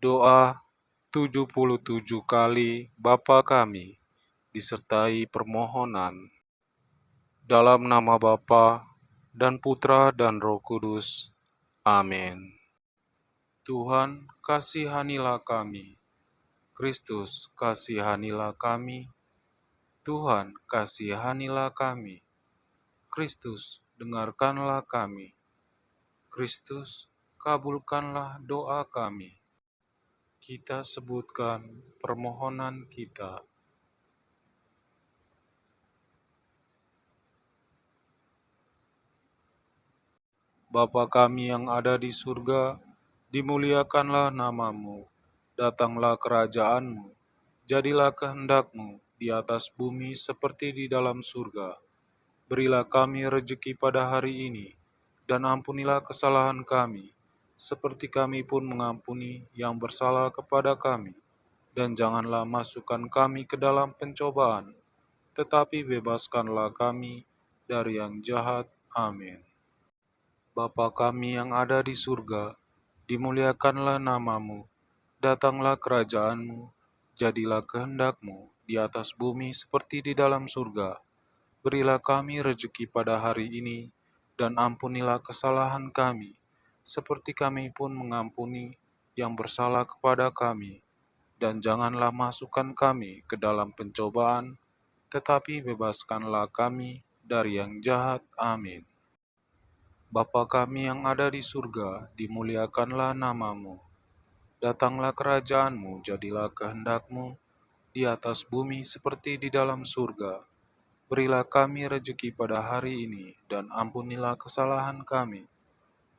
Doa 77 kali Bapa Kami disertai permohonan dalam nama Bapa dan Putra dan Roh Kudus. Amin. Tuhan, kasihanilah kami. Kristus, kasihanilah kami. Tuhan, kasihanilah kami. Kristus, dengarkanlah kami. Kristus, kabulkanlah doa kami. Kita sebutkan permohonan kita. Bapa kami yang ada di surga, dimuliakanlah namamu. Datanglah kerajaanmu. Jadilah kehendakmu di atas bumi seperti di dalam surga. Berilah kami rejeki pada hari ini, dan ampunilah kesalahan kami, seperti kami pun mengampuni yang bersalah kepada kami. Dan janganlah masukkan kami ke dalam pencobaan, tetapi bebaskanlah kami dari yang jahat. Amin. Bapa kami yang ada di surga, dimuliakanlah namamu. Datanglah kerajaanmu, jadilah kehendakmu di atas bumi seperti di dalam surga. Berilah kami rejeki pada hari ini, dan ampunilah kesalahan kami, seperti kami pun mengampuni yang bersalah kepada kami. Dan janganlah masukkan kami ke dalam pencobaan, tetapi bebaskanlah kami dari yang jahat. Amin. Bapa kami yang ada di surga, dimuliakanlah namamu. Datanglah kerajaanmu, jadilah kehendakmu di atas bumi seperti di dalam surga. Berilah kami rejeki pada hari ini, dan ampunilah kesalahan kami,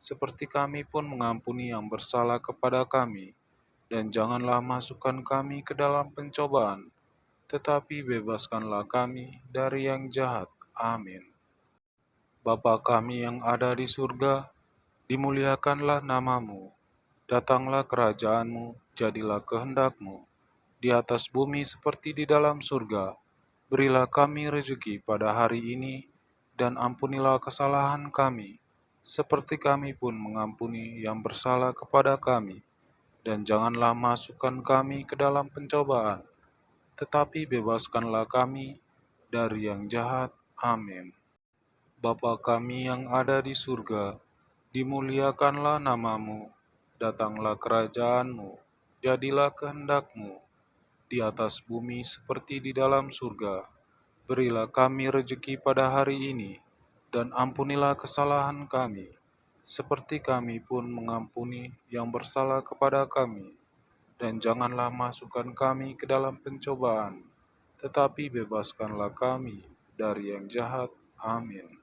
seperti kami pun mengampuni yang bersalah kepada kami. Dan janganlah masukkan kami ke dalam pencobaan, tetapi bebaskanlah kami dari yang jahat. Amin. Bapa kami yang ada di surga, dimuliakanlah namamu. Datanglah kerajaanmu, jadilah kehendakmu, di atas bumi seperti di dalam surga. Berilah kami rejeki pada hari ini, dan ampunilah kesalahan kami, seperti kami pun mengampuni yang bersalah kepada kami. Dan janganlah masukkan kami ke dalam pencobaan, tetapi bebaskanlah kami dari yang jahat. Amin. Bapa kami yang ada di surga, dimuliakanlah namamu. Datanglah kerajaanmu, jadilah kehendakmu, di atas bumi seperti di dalam surga. Berilah kami rejeki pada hari ini, dan ampunilah kesalahan kami, seperti kami pun mengampuni yang bersalah kepada kami. Dan janganlah masukkan kami ke dalam pencobaan, tetapi bebaskanlah kami dari yang jahat. Amin.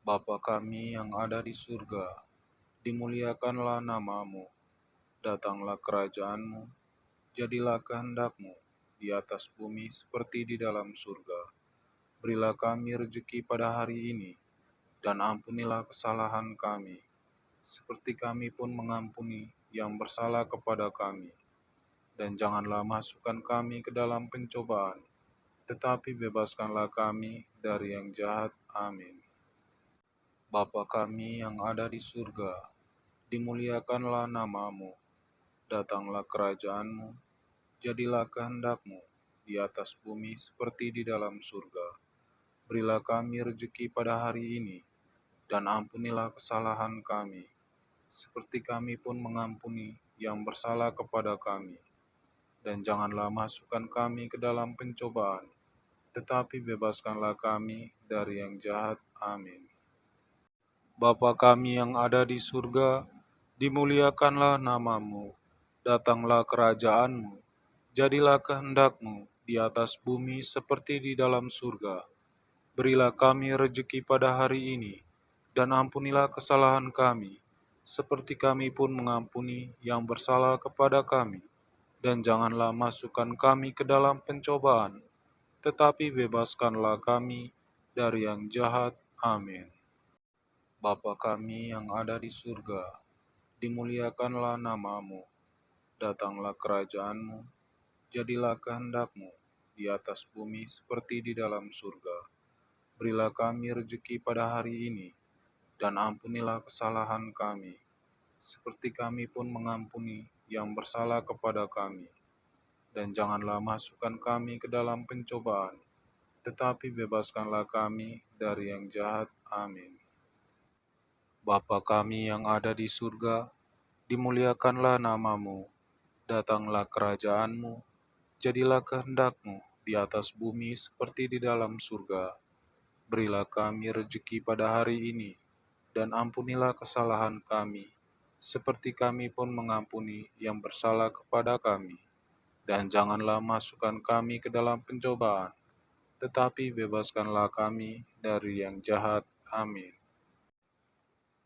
Bapa kami yang ada di surga, dimuliakanlah namamu. Datanglah kerajaanmu, jadilah kehendakmu di atas bumi seperti di dalam surga. Berilah kami rejeki pada hari ini, dan ampunilah kesalahan kami, seperti kami pun mengampuni yang bersalah kepada kami. Dan janganlah masukkan kami ke dalam pencobaan, tetapi bebaskanlah kami dari yang jahat. Amin. Bapa kami yang ada di surga, dimuliakanlah namamu. Datanglah kerajaanmu, jadilah kehendakmu di atas bumi seperti di dalam surga. Berilah kami rejeki pada hari ini, dan ampunilah kesalahan kami, seperti kami pun mengampuni yang bersalah kepada kami. Dan janganlah masukkan kami ke dalam pencobaan, tetapi bebaskanlah kami dari yang jahat. Amin. Bapa kami yang ada di surga, dimuliakanlah namamu. Datanglah kerajaanmu, jadilah kehendakmu di atas bumi seperti di dalam surga. Berilah kami rejeki pada hari ini, dan ampunilah kesalahan kami, seperti kami pun mengampuni yang bersalah kepada kami. Dan janganlah masukkan kami ke dalam pencobaan, tetapi bebaskanlah kami dari yang jahat. Amin. Bapa kami yang ada di surga, dimuliakanlah namamu. Datanglah kerajaanmu, jadilah kehendakmu di atas bumi seperti di dalam surga. Berilah kami rejeki pada hari ini, dan ampunilah kesalahan kami, seperti kami pun mengampuni yang bersalah kepada kami. Dan janganlah masukkan kami ke dalam pencobaan, tetapi bebaskanlah kami dari yang jahat. Amin. Bapa kami yang ada di surga, dimuliakanlah namamu, datanglah kerajaanmu, jadilah kehendakmu di atas bumi seperti di dalam surga. Berilah kami rejeki pada hari ini, dan ampunilah kesalahan kami, seperti kami pun mengampuni yang bersalah kepada kami. Dan janganlah masukkan kami ke dalam pencobaan, tetapi bebaskanlah kami dari yang jahat. Amin.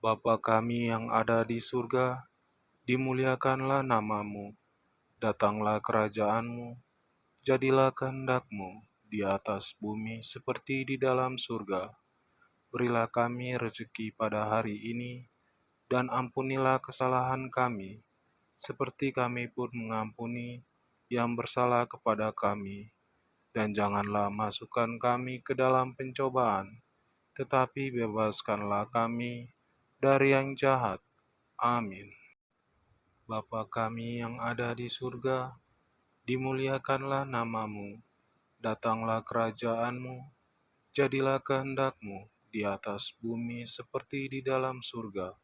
Bapa kami yang ada di surga, dimuliakanlah namamu, datanglah kerajaanmu, jadilah kehendakmu di atas bumi seperti di dalam surga. Berilah kami rezeki pada hari ini, dan ampunilah kesalahan kami, seperti kami pun mengampuni yang bersalah kepada kami. Dan janganlah masukkan kami ke dalam pencobaan, tetapi bebaskanlah kami dari yang jahat. Amin. Bapa kami yang ada di surga, dimuliakanlah namamu, datanglah kerajaanmu, jadilah kehendakmu di atas bumi seperti di dalam surga.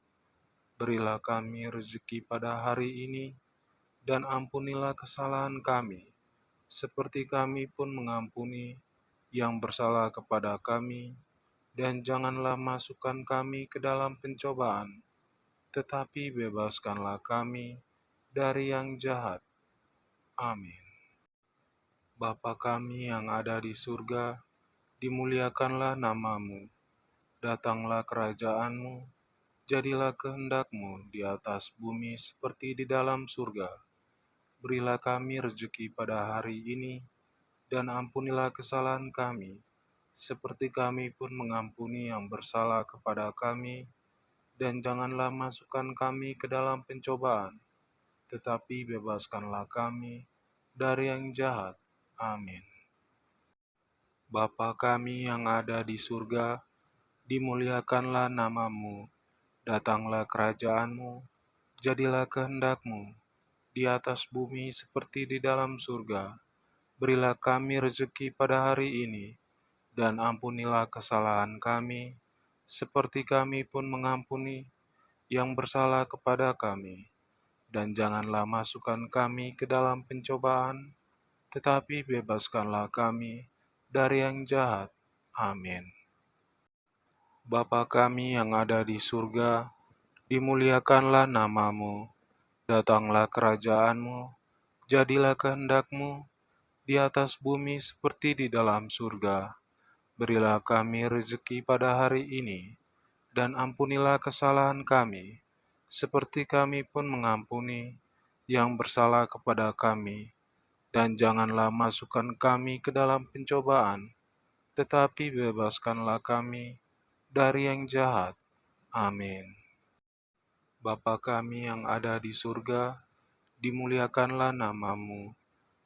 Berilah kami rezeki pada hari ini, dan ampunilah kesalahan kami, seperti kami pun mengampuni yang bersalah kepada kami. Dan janganlah masukkan kami ke dalam pencobaan, tetapi bebaskanlah kami dari yang jahat. Amin. Bapa kami yang ada di surga, dimuliakanlah namamu, datanglah kerajaanmu, jadilah kehendakmu di atas bumi seperti di dalam surga. Berilah kami rezeki pada hari ini, dan ampunilah kesalahan kami, seperti kami pun mengampuni yang bersalah kepada kami. Dan janganlah masukkan kami ke dalam pencobaan, tetapi bebaskanlah kami dari yang jahat. Amin. Bapa kami yang ada di surga, dimuliakanlah namamu, datanglah kerajaanmu, jadilah kehendakmu di atas bumi seperti di dalam surga. Berilah kami rezeki pada hari ini, dan ampunilah kesalahan kami, seperti kami pun mengampuni yang bersalah kepada kami. Dan janganlah masukkan kami ke dalam pencobaan, tetapi bebaskanlah kami dari yang jahat. Amin. Bapa kami yang ada di surga, dimuliakanlah namamu, datanglah kerajaanmu, jadilah kehendakmu di atas bumi seperti di dalam surga. Berilah kami rezeki pada hari ini, dan ampunilah kesalahan kami, seperti kami pun mengampuni yang bersalah kepada kami. Dan janganlah masukkan kami ke dalam pencobaan, tetapi bebaskanlah kami dari yang jahat. Amin. Bapa kami yang ada di surga, dimuliakanlah namamu,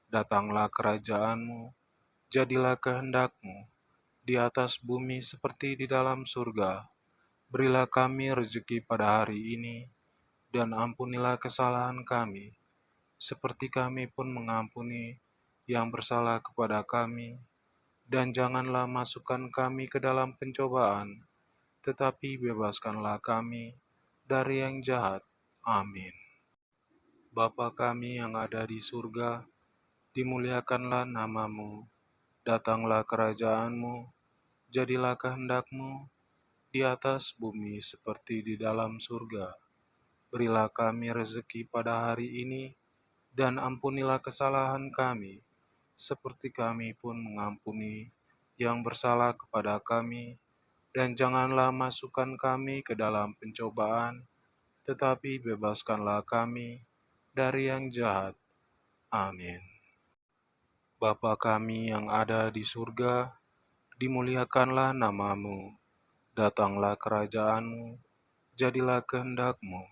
datanglah kerajaanmu, jadilah kehendakmu di atas bumi seperti di dalam surga. Berilah kami rezeki pada hari ini, dan ampunilah kesalahan kami, seperti kami pun mengampuni yang bersalah kepada kami. Dan janganlah masukkan kami ke dalam pencobaan, tetapi bebaskanlah kami dari yang jahat. Amin. Bapa kami yang ada di surga, dimuliakanlah namamu, datanglah kerajaanmu, jadilah kehendakmu di atas bumi seperti di dalam surga. Berilah kami rezeki pada hari ini, dan ampunilah kesalahan kami, seperti kami pun mengampuni yang bersalah kepada kami. Dan janganlah masukkan kami ke dalam pencobaan, tetapi bebaskanlah kami dari yang jahat. Amin. Bapa kami yang ada di surga, dimuliakanlah namamu, datanglah kerajaanmu, jadilah kehendakmu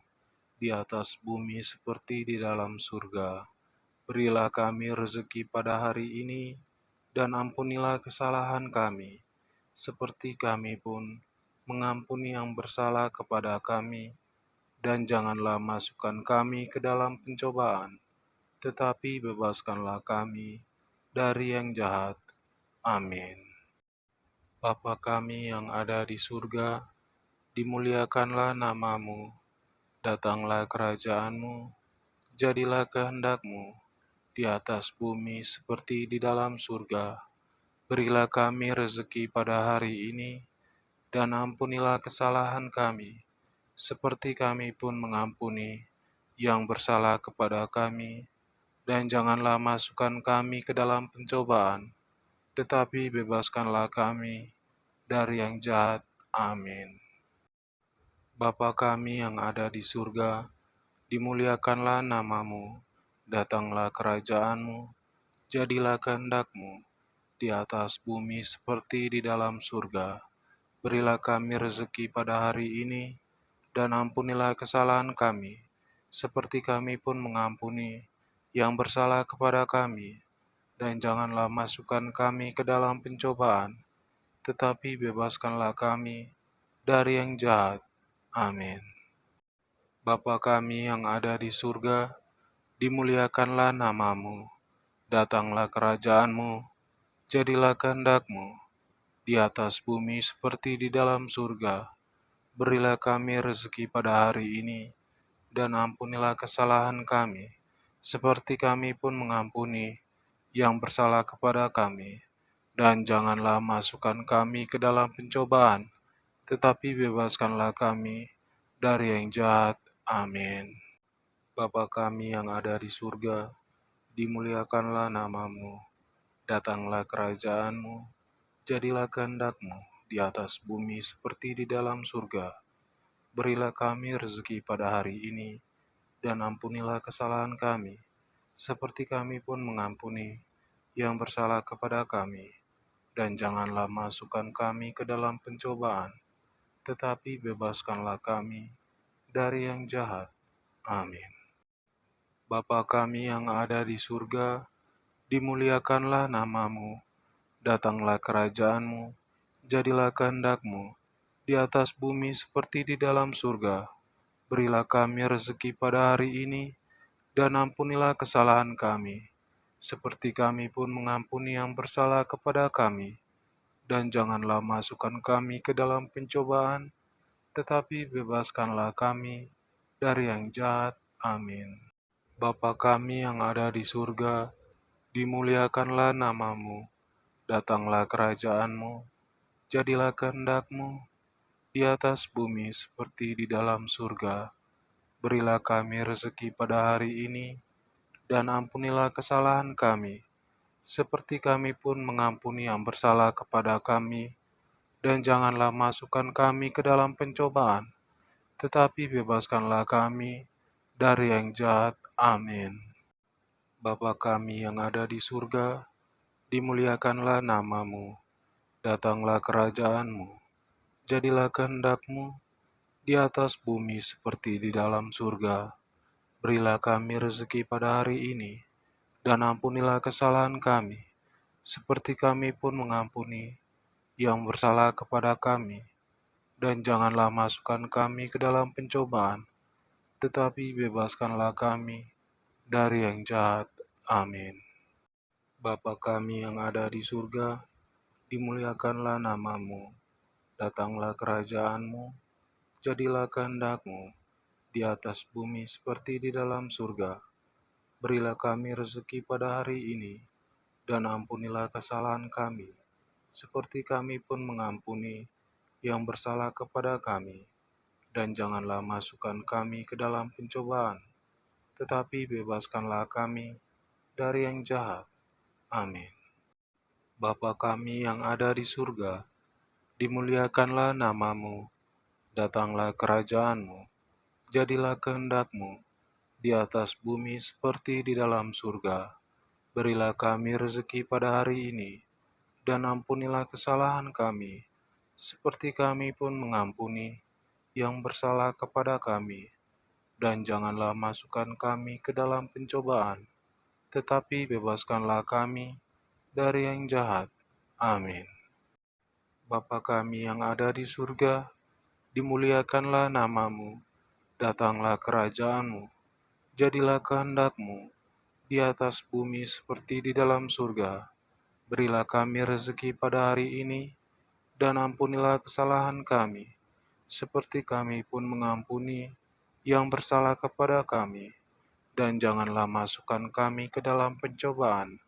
di atas bumi seperti di dalam surga. Berilah kami rezeki pada hari ini, dan ampunilah kesalahan kami, seperti kami pun mengampuni yang bersalah kepada kami. dan janganlah masukkan kami ke dalam pencobaan, tetapi bebaskanlah kami dari yang jahat. Amin. Bapa kami yang ada di surga, dimuliakanlah namamu, datanglah kerajaanmu, jadilah kehendakmu di atas bumi seperti di dalam surga. Berilah kami rezeki pada hari ini, dan ampunilah kesalahan kami, seperti kami pun mengampuni yang bersalah kepada kami. Dan janganlah masukkan kami ke dalam pencobaan, tetapi bebaskanlah kami dari yang jahat. Amin. Bapa kami yang ada di surga, dimuliakanlah namamu, datanglah kerajaanmu, jadilah kehendakmu di atas bumi seperti di dalam surga. Berilah kami rezeki pada hari ini, dan ampunilah kesalahan kami, seperti kami pun mengampuni yang bersalah kepada kami. Dan janganlah masukkan kami ke dalam pencobaan, tetapi bebaskanlah kami dari yang jahat. Amin. Bapa kami yang ada di surga, dimuliakanlah namamu, datanglah kerajaanmu, jadilah kehendakmu di atas bumi seperti di dalam surga. Berilah kami rezeki pada hari ini, dan ampunilah kesalahan kami, seperti kami pun mengampuni yang bersalah kepada kami. Dan janganlah masukkan kami ke dalam pencobaan, tetapi bebaskanlah kami dari yang jahat. Amin. Bapa kami yang ada di surga, dimuliakanlah namamu, datanglah kerajaanmu, jadilah kehendakmu di atas bumi seperti di dalam surga. Berilah kami rezeki pada hari ini, dan ampunilah kesalahan kami, seperti kami pun mengampuni yang bersalah kepada kami. Dan janganlah masukkan kami ke dalam pencobaan, tetapi bebaskanlah kami dari yang jahat. Amin. Bapa kami yang ada di surga, dimuliakanlah namamu, datanglah kerajaanmu, jadilah kehendakmu di atas bumi seperti di dalam surga. Berilah kami rezeki pada hari ini, dan ampunilah kesalahan kami, seperti kami pun mengampuni yang bersalah kepada kami. Dan janganlah masukkan kami ke dalam pencobaan, tetapi bebaskanlah kami dari yang jahat. Amin. Bapa kami yang ada di surga, dimuliakanlah namamu, datanglah kerajaanmu, jadilah kehendakmu di atas bumi seperti di dalam surga. Berilah kami rezeki pada hari ini, dan ampunilah kesalahan kami, seperti kami pun mengampuni yang bersalah kepada kami. Dan janganlah masukkan kami ke dalam pencobaan, tetapi bebaskanlah kami dari yang jahat. Amin. Bapa kami yang ada di surga, dimuliakanlah namamu, datanglah kerajaanmu, jadilah kehendakmu di atas bumi seperti di dalam surga. Berilah kami rezeki pada hari ini, dan ampunilah kesalahan kami, seperti kami pun mengampuni yang bersalah kepada kami. Dan janganlah masukkan kami ke dalam pencobaan, tetapi bebaskanlah kami dari yang jahat. Amin. Bapa kami yang ada di surga, dimuliakanlah namamu, datanglah kerajaanmu, jadilah kehendakmu di atas bumi seperti di dalam surga. Berilah kami rezeki pada hari ini, dan ampunilah kesalahan kami, seperti kami pun mengampuni yang bersalah kepada kami. Dan janganlah masukkan kami ke dalam pencobaan, tetapi bebaskanlah kami dari yang jahat. Amin. Bapa kami yang ada di surga, dimuliakanlah namamu, datanglah kerajaanmu, jadilah kehendakmu di atas bumi seperti di dalam surga. Berilah kami rezeki pada hari ini, dan ampunilah kesalahan kami, seperti kami pun mengampuni yang bersalah kepada kami. Dan janganlah masukkan kami ke dalam pencobaan, tetapi bebaskanlah kami dari yang jahat. Amin. Bapa kami yang ada di surga, dimuliakanlah namamu, Datanglah kerajaan-Mu, jadilah kehendak-Mu di atas bumi seperti di dalam surga. Berilah kami rezeki pada hari ini, dan ampunilah kesalahan kami, seperti kami pun mengampuni yang bersalah kepada kami. Dan janganlah masukkan kami ke dalam pencobaan,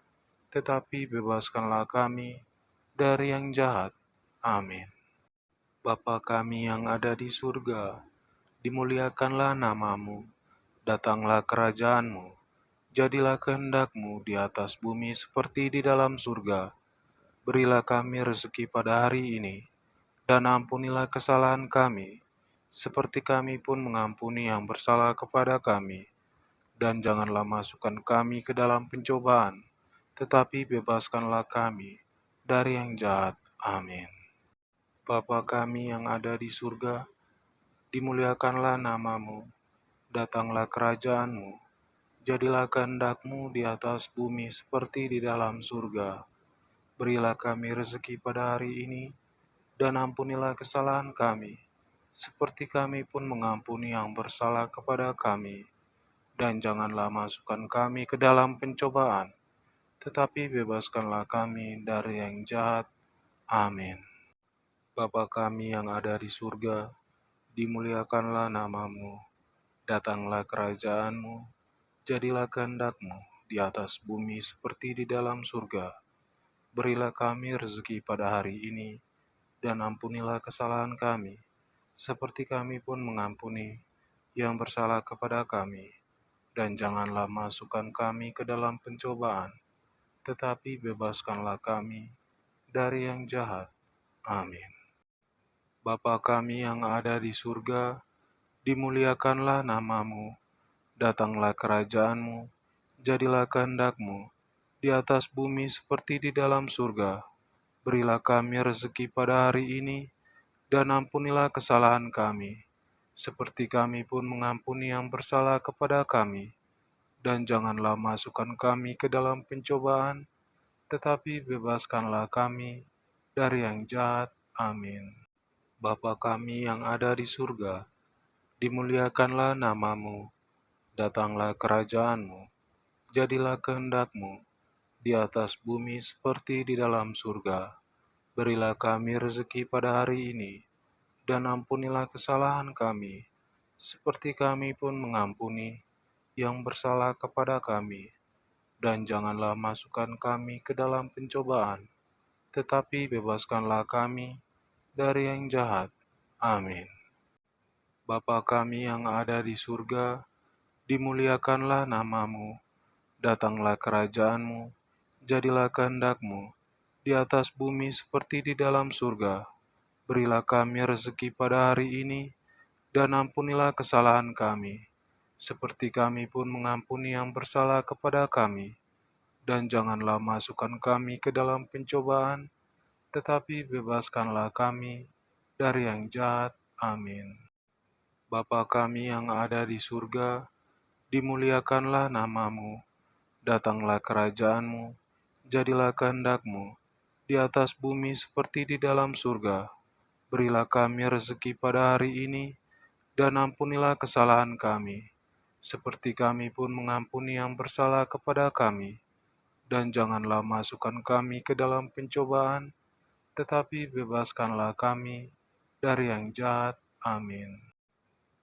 tetapi bebaskanlah kami dari yang jahat. Amin. Bapa kami yang ada di surga, dimuliakanlah namamu, datanglah kerajaanmu, jadilah kehendak-Mu di atas bumi seperti di dalam surga. Berilah kami rezeki pada hari ini, dan ampunilah kesalahan kami, seperti kami pun mengampuni yang bersalah kepada kami. Dan janganlah masukkan kami ke dalam pencobaan, tetapi bebaskanlah kami dari yang jahat. Amin. Bapa kami yang ada di surga, dimuliakanlah namamu, datanglah kerajaan-Mu, jadilah kehendak-Mu di atas bumi seperti di dalam surga. Berilah kami rezeki pada hari ini, dan ampunilah kesalahan kami, seperti kami pun mengampuni yang bersalah kepada kami. Dan janganlah masukkan kami ke dalam pencobaan, tetapi bebaskanlah kami dari yang jahat. Amin. Bapa kami yang ada di surga, dimuliakanlah namamu, datanglah kerajaan-Mu, jadilah kehendak-Mu di atas bumi seperti di dalam surga. Berilah kami rezeki pada hari ini, dan ampunilah kesalahan kami, seperti kami pun mengampuni yang bersalah kepada kami. Dan janganlah masukkan kami ke dalam pencobaan, tetapi bebaskanlah kami dari yang jahat. Amin. Bapa kami yang ada di surga, dimuliakanlah namamu, datanglah kerajaan-Mu, jadilah kehendak-Mu di atas bumi seperti di dalam surga. Berilah kami rezeki pada hari ini, dan ampunilah kesalahan kami, seperti kami pun mengampuni yang bersalah kepada kami. Dan janganlah masukkan kami ke dalam pencobaan, tetapi bebaskanlah kami dari yang jahat. Amin. Bapa kami yang ada di surga, dimuliakanlah namamu, datanglah kerajaan-Mu, jadilah kehendak-Mu di atas bumi seperti di dalam surga. Berilah kami rezeki pada hari ini, dan ampunilah kesalahan kami, seperti kami pun mengampuni yang bersalah kepada kami. Dan janganlah masukkan kami ke dalam pencobaan, tetapi bebaskanlah kami dari yang jahat. Amin. Bapa kami yang ada di surga, dimuliakanlah namamu, datanglah kerajaan-Mu, jadilah kehendak-Mu di atas bumi seperti di dalam surga. Berilah kami rezeki pada hari ini, dan ampunilah kesalahan kami, seperti kami pun mengampuni yang bersalah kepada kami. Dan janganlah masukkan kami ke dalam pencobaan, tetapi bebaskanlah kami dari yang jahat. Amin. Bapa kami yang ada di surga, dimuliakanlah namamu, datanglah kerajaan-Mu, jadilah kehendak-Mu di atas bumi seperti di dalam surga. Berilah kami rezeki pada hari ini, dan ampunilah kesalahan kami, seperti kami pun mengampuni yang bersalah kepada kami. Dan janganlah masukkan kami ke dalam pencobaan, tetapi bebaskanlah kami dari yang jahat. Amin.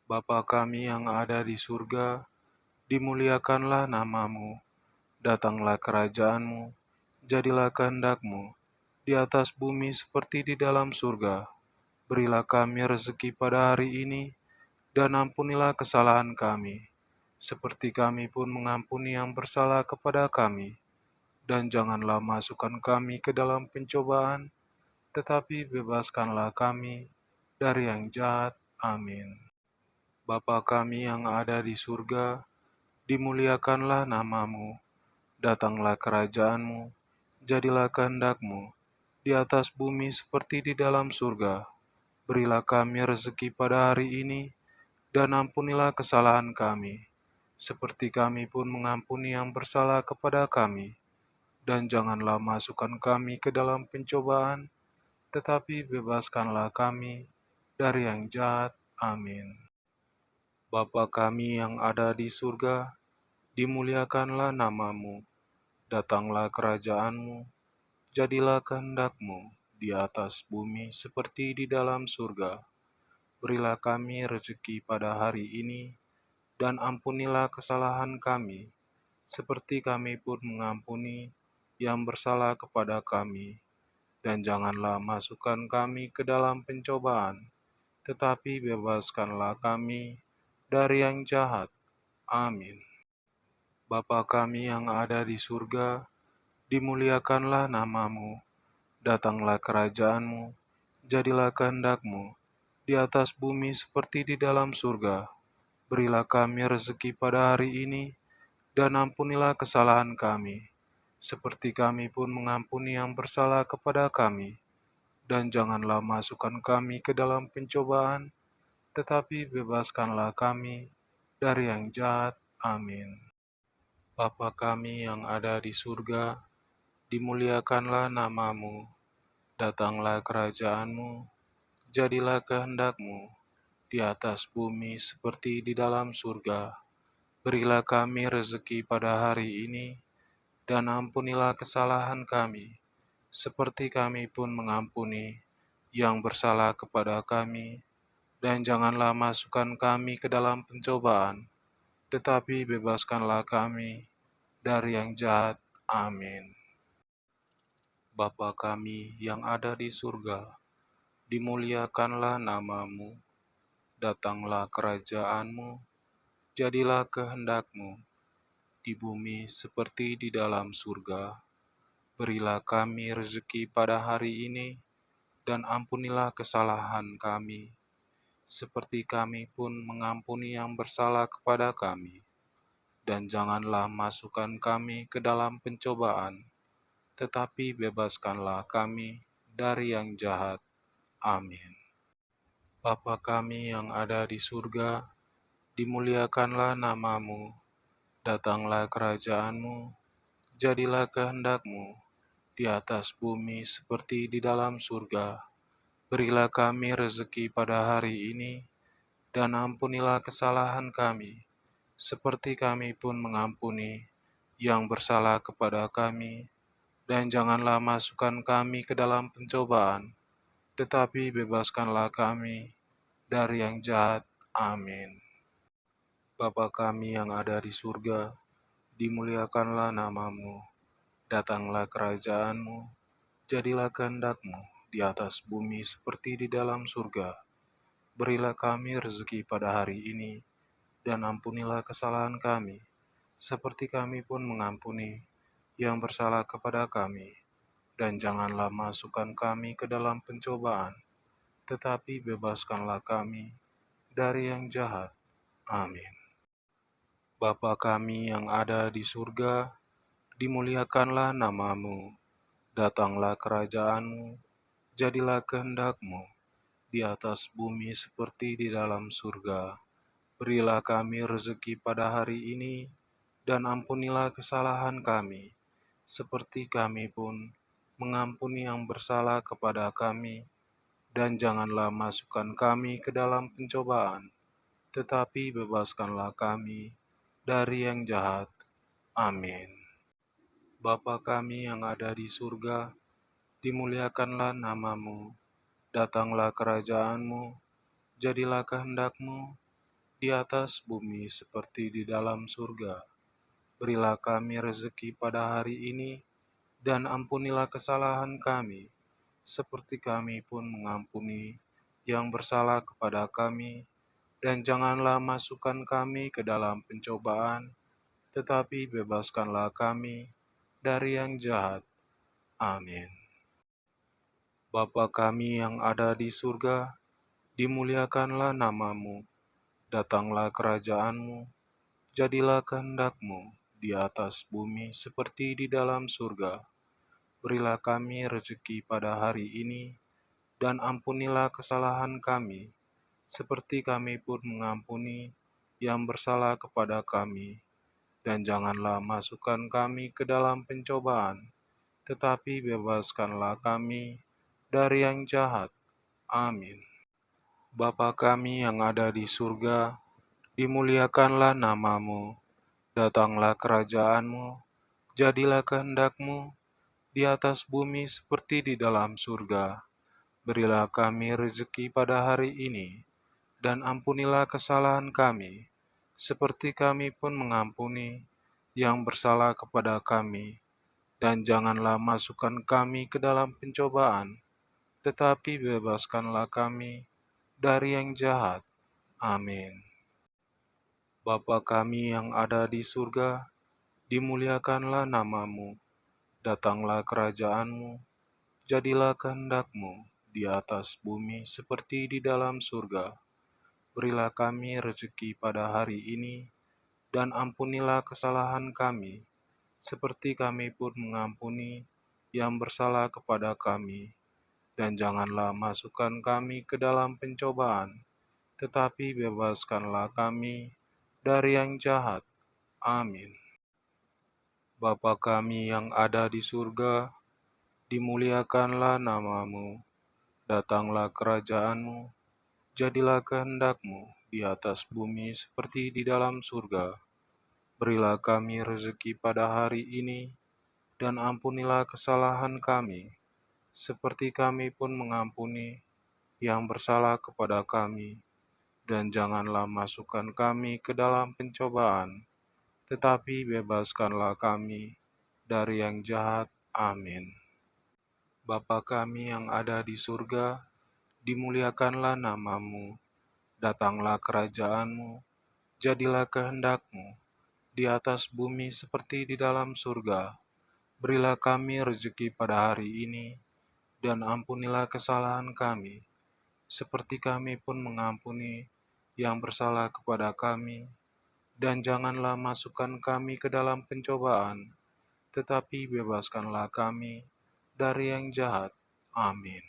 Bapa kami yang ada di surga, dimuliakanlah namamu, datanglah kerajaan-Mu, jadilah kehendak-Mu di atas bumi seperti di dalam surga. Berilah kami rezeki pada hari ini, dan ampunilah kesalahan kami, seperti kami pun mengampuni yang bersalah kepada kami. Dan janganlah masukkan kami ke dalam pencobaan, tetapi bebaskanlah kami dari yang jahat. Amin. Bapa kami yang ada di surga, dimuliakanlah namamu, datanglah kerajaan-Mu, jadilah kehendak-Mu di atas bumi seperti di dalam surga. Berilah kami rezeki pada hari ini, dan ampunilah kesalahan kami, seperti kami pun mengampuni yang bersalah kepada kami. Dan janganlah masukkan kami ke dalam pencobaan, tetapi bebaskanlah kami dari yang jahat. Amin. Bapa kami yang ada di surga, dimuliakanlah namamu, datanglah kerajaanmu, jadilah kehendak-Mu di atas bumi seperti di dalam surga. Berilah kami rezeki pada hari ini, dan ampunilah kesalahan kami, seperti kami pun mengampuni yang bersalah kepada kami. Dan janganlah masukkan kami ke dalam pencobaan, tetapi bebaskanlah kami dari yang jahat. Amin. Bapa kami yang ada di surga, dimuliakanlah namamu, datanglah kerajaanmu, jadilah kehendak-Mu di atas bumi seperti di dalam surga. Berilah kami rezeki pada hari ini, dan ampunilah kesalahan kami, seperti kami pun mengampuni yang bersalah kepada kami. Dan janganlah masukkan kami ke dalam pencobaan, tetapi bebaskanlah kami dari yang jahat. Amin. Bapa kami yang ada di surga, dimuliakanlah namamu, datanglah kerajaanmu, jadilah kehendak-Mu di atas bumi seperti di dalam surga. Berilah kami rezeki pada hari ini, dan ampunilah kesalahan kami, seperti kami pun mengampuni yang bersalah kepada kami. Dan janganlah masukkan kami ke dalam pencobaan, tetapi bebaskanlah kami dari yang jahat. Amin. Bapa kami yang ada di surga, dimuliakanlah namamu, datanglah kerajaanmu, jadilah kehendak-Mu di bumi seperti di dalam surga. Berilah kami rezeki pada hari ini, dan ampunilah kesalahan kami, seperti kami pun mengampuni yang bersalah kepada kami. Dan janganlah masukkan kami ke dalam pencobaan, tetapi bebaskanlah kami dari yang jahat. Amin. Bapa kami yang ada di surga, dimuliakanlah namamu, datanglah kerajaanmu, jadilah kehendak-Mu di atas bumi seperti di dalam surga. Berilah kami rezeki pada hari ini, dan ampunilah kesalahan kami, seperti kami pun mengampuni yang bersalah kepada kami. Dan janganlah masukkan kami ke dalam pencobaan, tetapi bebaskanlah kami dari yang jahat. Amin. Bapa kami yang ada di surga, dimuliakanlah namamu, datanglah kerajaanmu, jadilah kehendak-Mu di atas bumi seperti di dalam surga. Berilah kami rezeki pada hari ini, dan ampunilah kesalahan kami, seperti kami pun mengampuni yang bersalah kepada kami. Dan janganlah masukkan kami ke dalam pencobaan, tetapi bebaskanlah kami dari yang jahat. Amin. Bapa kami yang ada di surga, dimuliakanlah namamu, datanglah kerajaanmu, jadilah kehendak-Mu di atas bumi seperti di dalam surga. Berilah kami rezeki pada hari ini, dan ampunilah kesalahan kami, seperti kami pun mengampuni yang bersalah kepada kami. Dan janganlah masukkan kami ke dalam pencobaan, tetapi bebaskanlah kami dari yang jahat. Amin. Bapa kami yang ada di surga, dimuliakanlah namamu, datanglah kerajaanmu, jadilah kehendak-Mu di atas bumi seperti di dalam surga. Berilah kami rezeki pada hari ini, dan ampunilah kesalahan kami, seperti kami pun mengampuni yang bersalah kepada kami. Dan janganlah masukkan kami ke dalam pencobaan, tetapi bebaskanlah kami dari yang jahat. Amin. Bapa kami yang ada di surga, dimuliakanlah namamu, datanglah kerajaanmu, jadilah kehendak-Mu di atas bumi seperti di dalam surga. Berilah kami rezeki pada hari ini, dan ampunilah kesalahan kami, seperti kami pun mengampuni yang bersalah kepada kami. Dan janganlah masukkan kami ke dalam pencobaan, tetapi bebaskanlah kami dari yang jahat. Amin. Bapa kami yang ada di surga, dimuliakanlah namamu, datanglah kerajaanmu, jadilah kehendakmu di atas bumi seperti di dalam surga. Berilah kami rezeki pada hari ini, dan ampunilah kesalahan kami, seperti kami pun mengampuni yang bersalah kepada kami. Dan janganlah masukkan kami ke dalam pencobaan, tetapi bebaskanlah kami dari yang jahat. Amin. Bapa kami yang ada di surga, dimuliakanlah namamu, datanglah kerajaanmu, jadilah kehendakmu di atas bumi seperti di dalam surga. Berilah kami rezeki pada hari ini, dan ampunilah kesalahan kami, seperti kami pun mengampuni yang bersalah kepada kami. Dan janganlah masukkan kami ke dalam pencobaan, tetapi bebaskanlah kami dari yang jahat. Amin. Bapa kami yang ada di surga, dimuliakanlah namamu, datanglah kerajaanmu, jadilah kehendakmu di atas bumi seperti di dalam surga. Berilah kami rezeki pada hari ini, dan ampunilah kesalahan kami, seperti kami pun mengampuni yang bersalah kepada kami. Dan janganlah masukkan kami ke dalam pencobaan, tetapi bebaskanlah kami dari yang jahat. Amin. Bapa kami yang ada di surga, dimuliakanlah namamu, datanglah kerajaanmu, jadilah kehendakmu di atas bumi seperti di dalam surga. Berilah kami rezeki pada hari ini, dan ampunilah kesalahan kami, seperti kami pun mengampuni yang bersalah kepada kami. Dan janganlah masukkan kami ke dalam pencobaan, tetapi bebaskanlah kami dari yang jahat. Amin.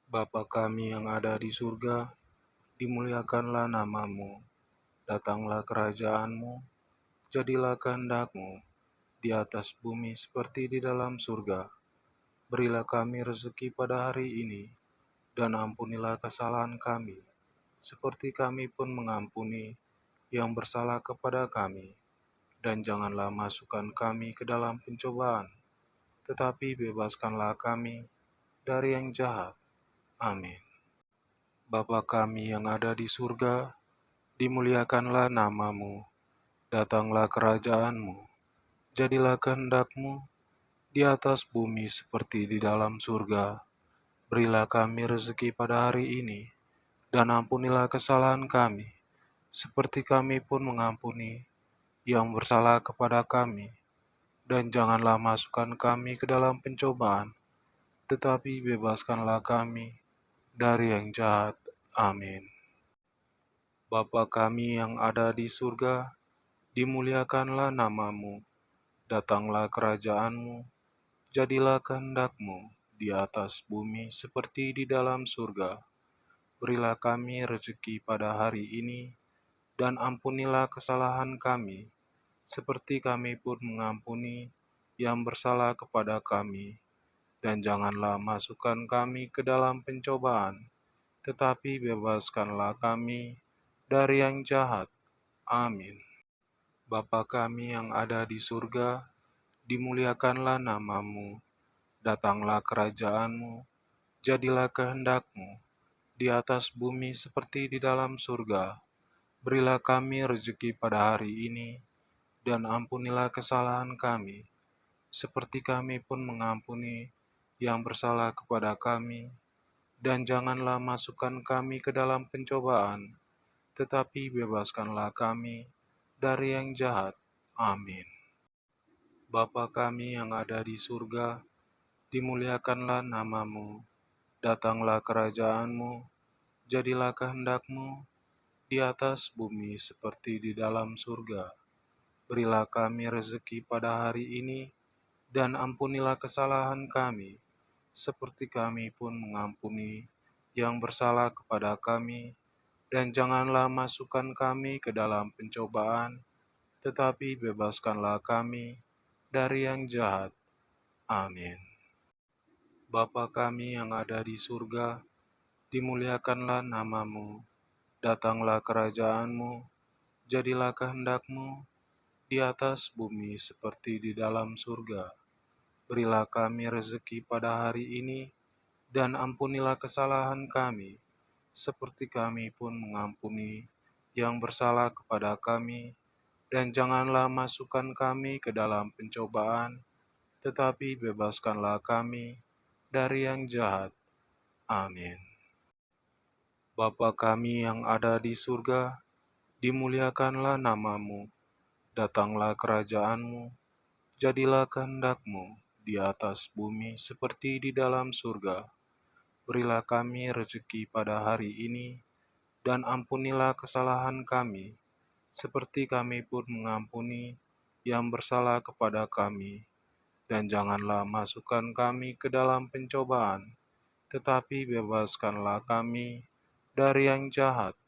Bapa kami yang ada di surga, dimuliakanlah namamu, datanglah kerajaanmu, jadilah kehendakmu di atas bumi seperti di dalam surga. Berilah kami rezeki pada hari ini, dan ampunilah kesalahan kami, seperti kami pun mengampuni yang bersalah kepada kami. Dan janganlah masukkan kami ke dalam pencobaan, tetapi bebaskanlah kami dari yang jahat. Amin. Bapa kami yang ada di surga, dimuliakanlah namamu, datanglah kerajaanmu, jadilah kehendakmu di atas bumi seperti di dalam surga. Berilah kami rezeki pada hari ini, dan ampunilah kesalahan kami, seperti kami pun mengampuni yang bersalah kepada kami. Dan janganlah masukkan kami ke dalam pencobaan, tetapi bebaskanlah kami dari yang jahat. Amin. Bapa kami yang ada di surga, dimuliakanlah namamu, datanglah kerajaanmu, jadilah kehendakmu di atas bumi seperti di dalam surga. Berilah kami rezeki pada hari ini, dan ampunilah kesalahan kami, seperti kami pun mengampuni yang bersalah kepada kami. Dan janganlah masukkan kami ke dalam pencobaan, tetapi bebaskanlah kami dari yang jahat. Amin. Bapa kami yang ada di surga, dimuliakanlah namamu, datanglah kerajaanmu, jadilah kehendakmu di atas bumi seperti di dalam surga. Berilah kami rezeki pada hari ini, dan ampunilah kesalahan kami, seperti kami pun mengampuni yang bersalah kepada kami. Dan janganlah masukkan kami ke dalam pencobaan, tetapi bebaskanlah kami dari yang jahat. Amin. Bapa kami yang ada di surga, dimuliakanlah namamu, datanglah kerajaanmu, jadilah kehendakmu di atas bumi seperti di dalam surga. Berilah kami rezeki pada hari ini, dan ampunilah kesalahan kami, seperti kami pun mengampuni yang bersalah kepada kami. Dan janganlah masukkan kami ke dalam pencobaan, tetapi bebaskanlah kami dari yang jahat. Amin. Bapa kami yang ada di surga, dimuliakanlah namamu, datanglah kerajaanmu, jadilah kehendak-Mu di atas bumi seperti di dalam surga. Berilah kami rezeki pada hari ini, dan ampunilah kesalahan kami, seperti kami pun mengampuni yang bersalah kepada kami. Dan janganlah masukkan kami ke dalam pencobaan, tetapi bebaskanlah kami dari yang jahat. Amin. Bapa kami yang ada di surga, dimuliakanlah nama-Mu, datanglah kerajaan-Mu, jadilah kehendak-Mu di atas bumi seperti di dalam surga. Berilah kami rezeki pada hari ini, dan ampunilah kesalahan kami, seperti kami pun mengampuni yang bersalah kepada kami. Dan janganlah masukkan kami ke dalam pencobaan, tetapi bebaskanlah kami dari yang jahat.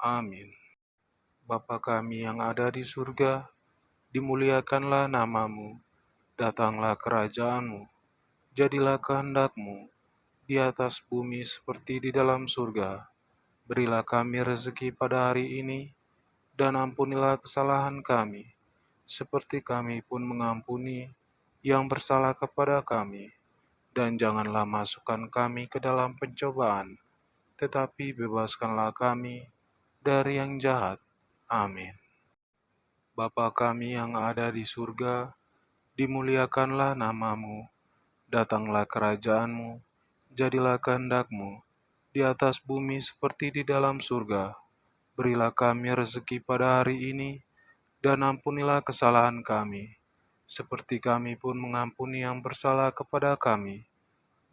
Amin. Bapa kami yang ada di surga, dimuliakanlah nama-Mu, datanglah kerajaan-Mu, jadilah kehendak-Mu di atas bumi seperti di dalam surga. Berilah kami rezeki pada hari ini, dan ampunilah kesalahan kami, seperti kami pun mengampuni yang bersalah kepada kami. Dan janganlah masukkan kami ke dalam pencobaan, tetapi bebaskanlah kami dari yang jahat. Amin. Bapa kami yang ada di surga, dimuliakanlah nama-Mu, datanglah kerajaan-Mu, jadilah kehendak-Mu di atas bumi seperti di dalam surga. Berilah kami rezeki pada hari ini, dan ampunilah kesalahan kami, seperti kami pun mengampuni yang bersalah kepada kami.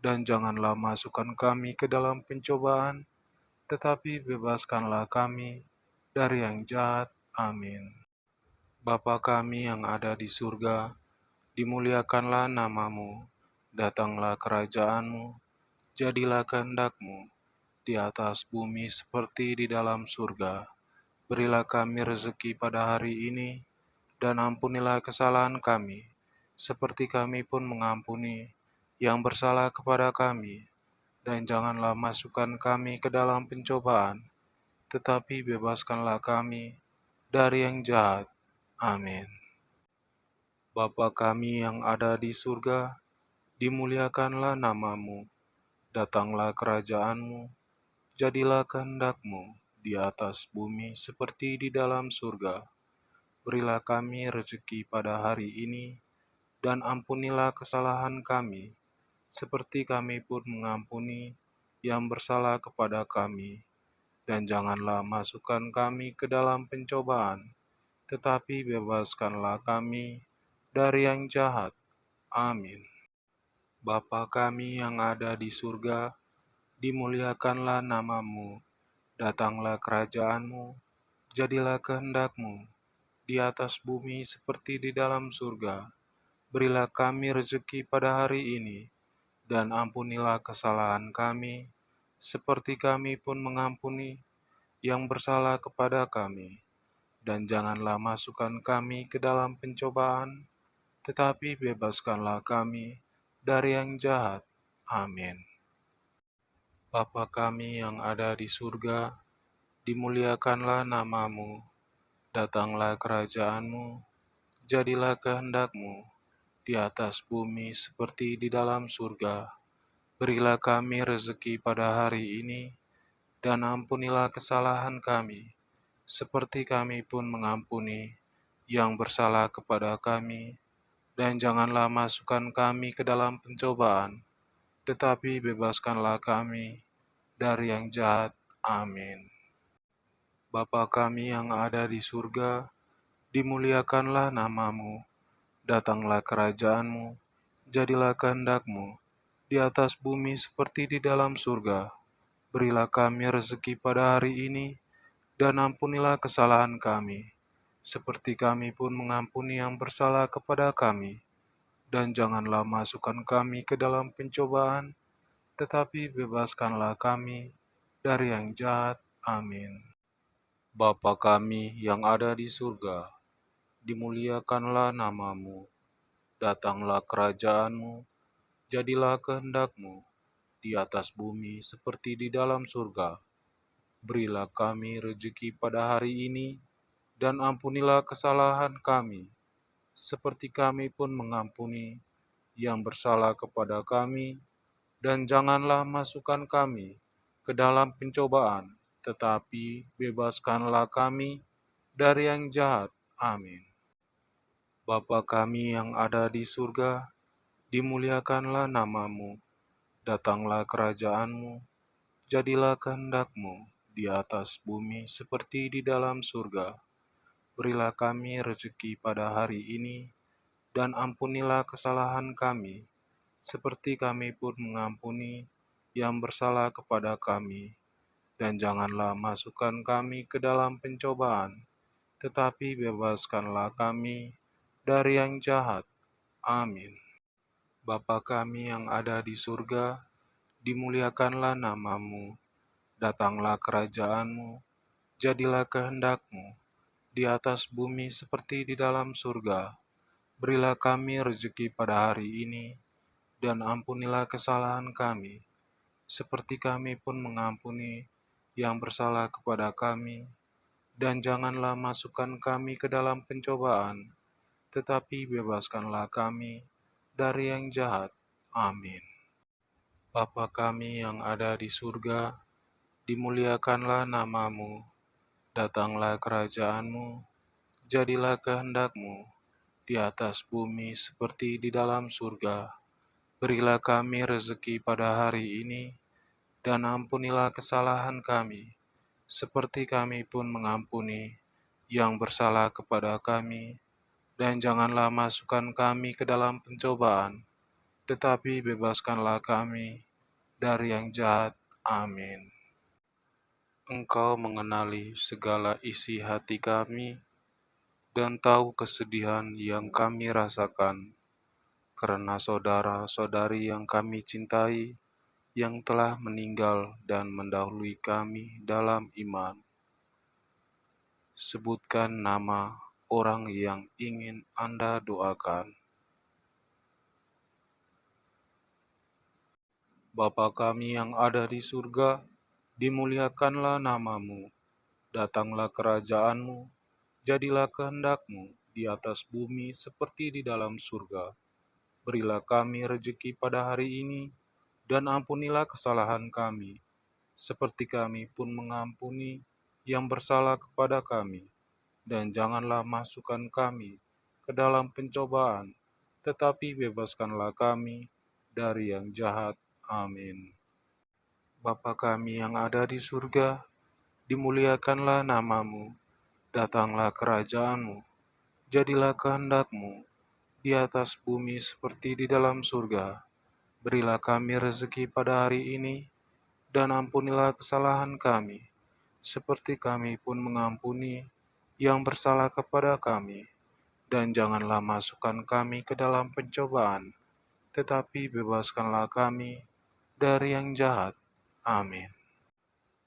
Dan janganlah masukkan kami ke dalam pencobaan, tetapi bebaskanlah kami dari yang jahat. Amin. Bapa kami yang ada di surga, dimuliakanlah nama-Mu, datanglah kerajaan-Mu, jadilah kehendak-Mu di atas bumi seperti di dalam surga. Berilah kami rezeki pada hari ini, dan ampunilah kesalahan kami, seperti kami pun mengampuni yang bersalah kepada kami. Dan janganlah masukkan kami ke dalam pencobaan, tetapi bebaskanlah kami dari yang jahat. Amin. Bapa kami yang ada di surga, dimuliakanlah nama-Mu, datanglah kerajaan-Mu, jadilah kehendak-Mu di atas bumi seperti di dalam surga. Berilah kami rezeki pada hari ini, dan ampunilah kesalahan kami, seperti kami pun mengampuni yang bersalah kepada kami. Dan janganlah masukkan kami ke dalam pencobaan, tetapi bebaskanlah kami dari yang jahat. Amin. Bapa kami yang ada di surga, dimuliakanlah nama-Mu, datanglah kerajaan-Mu, jadilah kehendak-Mu di atas bumi seperti di dalam surga. Berilah kami rezeki pada hari ini, dan ampunilah kesalahan kami, seperti kami pun mengampuni yang bersalah kepada kami. Dan janganlah masukkan kami ke dalam pencobaan, tetapi bebaskanlah kami dari yang jahat. Amin. Bapa kami yang ada di surga, dimuliakanlah nama-Mu, datanglah kerajaan-Mu, jadilah kehendak-Mu di atas bumi seperti di dalam surga. Berilah kami rezeki pada hari ini, dan ampunilah kesalahan kami, seperti kami pun mengampuni yang bersalah kepada kami. Dan janganlah masukkan kami ke dalam pencobaan, tetapi bebaskanlah kami dari yang jahat. Amin. Bapa kami yang ada di surga, dimuliakanlah nama-Mu, datanglah kerajaan-Mu, jadilah kehendak-Mu di atas bumi seperti di dalam surga. Berilah kami rezeki pada hari ini, dan ampunilah kesalahan kami, seperti kami pun mengampuni yang bersalah kepada kami. Dan janganlah masukkan kami ke dalam pencobaan, tetapi bebaskanlah kami dari yang jahat. Amin. Bapa kami yang ada di surga, dimuliakanlah nama-Mu, datanglah kerajaan-Mu, jadilah kehendak-Mu di atas bumi seperti di dalam surga. Berilah kami rezeki pada hari ini, dan ampunilah kesalahan kami, seperti kami pun mengampuni yang bersalah kepada kami, dan janganlah masukkan kami ke dalam pencobaan, tetapi bebaskanlah kami dari yang jahat. Amin. Bapa kami yang ada di surga, dimuliakanlah namamu, datanglah kerajaanmu, jadilah kehendakmu di atas bumi seperti di dalam surga. Berilah kami rezeki pada hari ini, dan ampunilah kesalahan kami, seperti kami pun mengampuni yang bersalah kepada kami. Dan janganlah masukkan kami ke dalam pencobaan, tetapi bebaskanlah kami dari yang jahat. Amin. Bapa kami yang ada di surga, dimuliakanlah namamu, datanglah kerajaanmu, jadilah kehendakmu di atas bumi seperti di dalam surga. Berilah kami rezeki pada hari ini, dan ampunilah kesalahan kami, seperti kami pun mengampuni yang bersalah kepada kami. Dan janganlah masukkan kami ke dalam pencobaan, tetapi bebaskanlah kami dari yang jahat. Amin. Bapa kami yang ada di surga, dimuliakanlah namamu, datanglah kerajaanmu, jadilah kehendakmu di atas bumi seperti di dalam surga. Berilah kami rezeki pada hari ini, dan ampunilah kesalahan kami, seperti kami pun mengampuni yang bersalah kepada kami. Dan janganlah masukkan kami ke dalam pencobaan, tetapi bebaskanlah kami dari yang jahat. Amin. Engkau mengenali segala isi hati kami, dan tahu kesedihan yang kami rasakan, karena saudara-saudari yang kami cintai, yang telah meninggal dan mendahului kami dalam iman. Sebutkan nama orang yang ingin Anda doakan. Bapa kami yang ada di surga, dimuliakanlah namamu, datanglah kerajaanmu, jadilah kehendakmu di atas bumi seperti di dalam surga. Berilah kami rezeki pada hari ini, dan ampunilah kesalahan kami, seperti kami pun mengampuni yang bersalah kepada kami. Dan janganlah masukkan kami ke dalam pencobaan, tetapi bebaskanlah kami dari yang jahat. Amin. Bapa kami yang ada di surga, dimuliakanlah namamu, datanglah kerajaanmu, jadilah kehendakmu di atas bumi seperti di dalam surga. Berilah kami rezeki pada hari ini, dan ampunilah kesalahan kami, seperti kami pun mengampuni yang bersalah kepada kami. Dan janganlah masukkan kami ke dalam pencobaan, tetapi bebaskanlah kami dari yang jahat. Amin.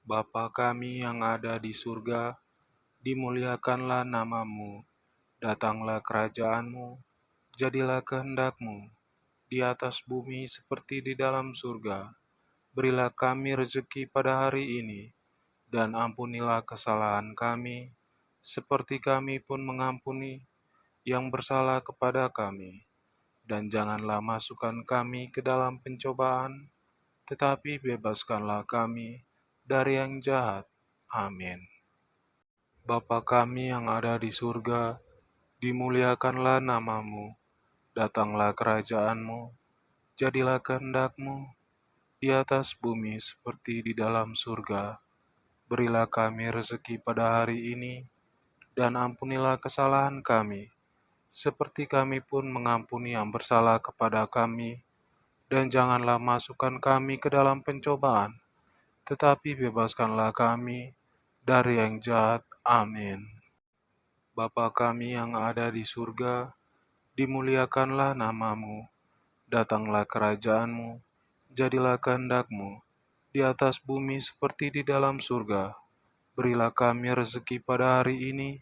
Bapa kami yang ada di surga, dimuliakanlah namamu, datanglah kerajaanmu, jadilah kehendakmu di atas bumi seperti di dalam surga. Berilah kami rezeki pada hari ini, dan ampunilah kesalahan kami, seperti kami pun mengampuni yang bersalah kepada kami. Dan janganlah masukkan kami ke dalam pencobaan, tetapi bebaskanlah kami dari yang jahat. Amin. Bapa kami yang ada di surga, dimuliakanlah namamu, datanglah kerajaanmu, jadilah kehendakmu di atas bumi seperti di dalam surga. Berilah kami rezeki pada hari ini, dan ampunilah kesalahan kami, seperti kami pun mengampuni yang bersalah kepada kami. Dan janganlah masukkan kami ke dalam pencobaan, tetapi bebaskanlah kami dari yang jahat. Amin. Bapa kami yang ada di surga, dimuliakanlah namamu, datanglah kerajaanmu, jadilah kehendakmu di atas bumi seperti di dalam surga. Berilah kami rezeki pada hari ini,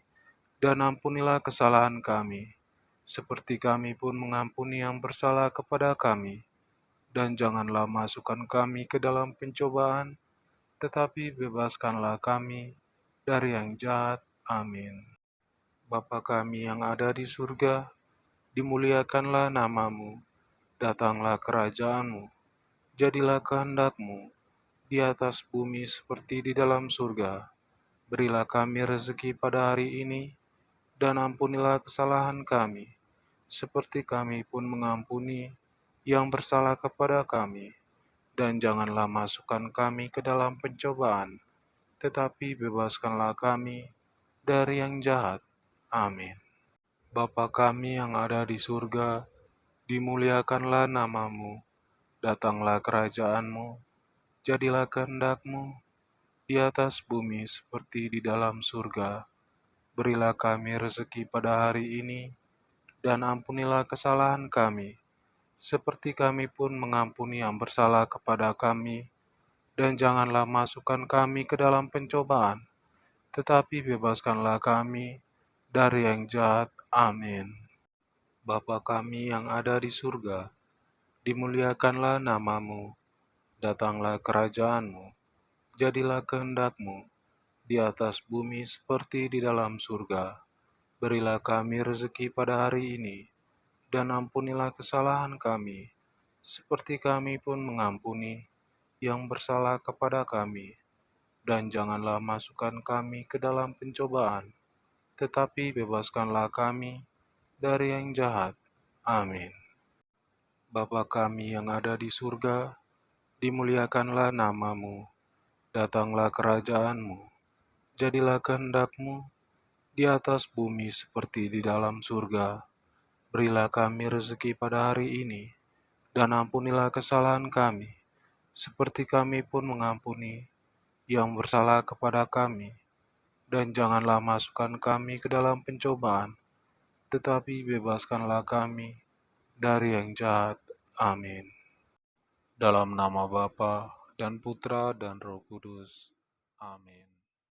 dan ampunilah kesalahan kami, seperti kami pun mengampuni yang bersalah kepada kami. Dan janganlah masukkan kami ke dalam pencobaan, tetapi bebaskanlah kami dari yang jahat. Amin. Bapa kami yang ada di surga, dimuliakanlah namamu, datanglah kerajaanmu, jadilah kehendakmu di atas bumi seperti di dalam surga. Berilah kami rezeki pada hari ini, dan ampunilah kesalahan kami, seperti kami pun mengampuni yang bersalah kepada kami. Dan janganlah masukkan kami ke dalam pencobaan, tetapi bebaskanlah kami dari yang jahat. Amin. Bapa kami yang ada di surga, dimuliakanlah namamu, datanglah kerajaanmu, jadilah kehendakmu di atas bumi seperti di dalam surga. Berilah kami rezeki pada hari ini, dan ampunilah kesalahan kami, seperti kami pun mengampuni yang bersalah kepada kami. Dan janganlah masukkan kami ke dalam pencobaan, tetapi bebaskanlah kami dari yang jahat. Amin. Bapa kami yang ada di surga, dimuliakanlah namamu, datanglah kerajaanmu, jadilah kehendakmu di atas bumi seperti di dalam surga. Berilah kami rezeki pada hari ini, dan ampunilah kesalahan kami, seperti kami pun mengampuni yang bersalah kepada kami. Dan janganlah masukkan kami ke dalam pencobaan, tetapi bebaskanlah kami dari yang jahat. Amin. Bapa kami yang ada di surga, dimuliakanlah namamu, datanglah kerajaanmu, jadilah kehendakmu di atas bumi seperti di dalam surga. Berilah kami rezeki pada hari ini, dan ampunilah kesalahan kami, seperti kami pun mengampuni yang bersalah kepada kami. Dan janganlah masukkan kami ke dalam pencobaan, tetapi bebaskanlah kami dari yang jahat. Amin. Dalam nama Bapa dan Putra dan Roh Kudus. Amin.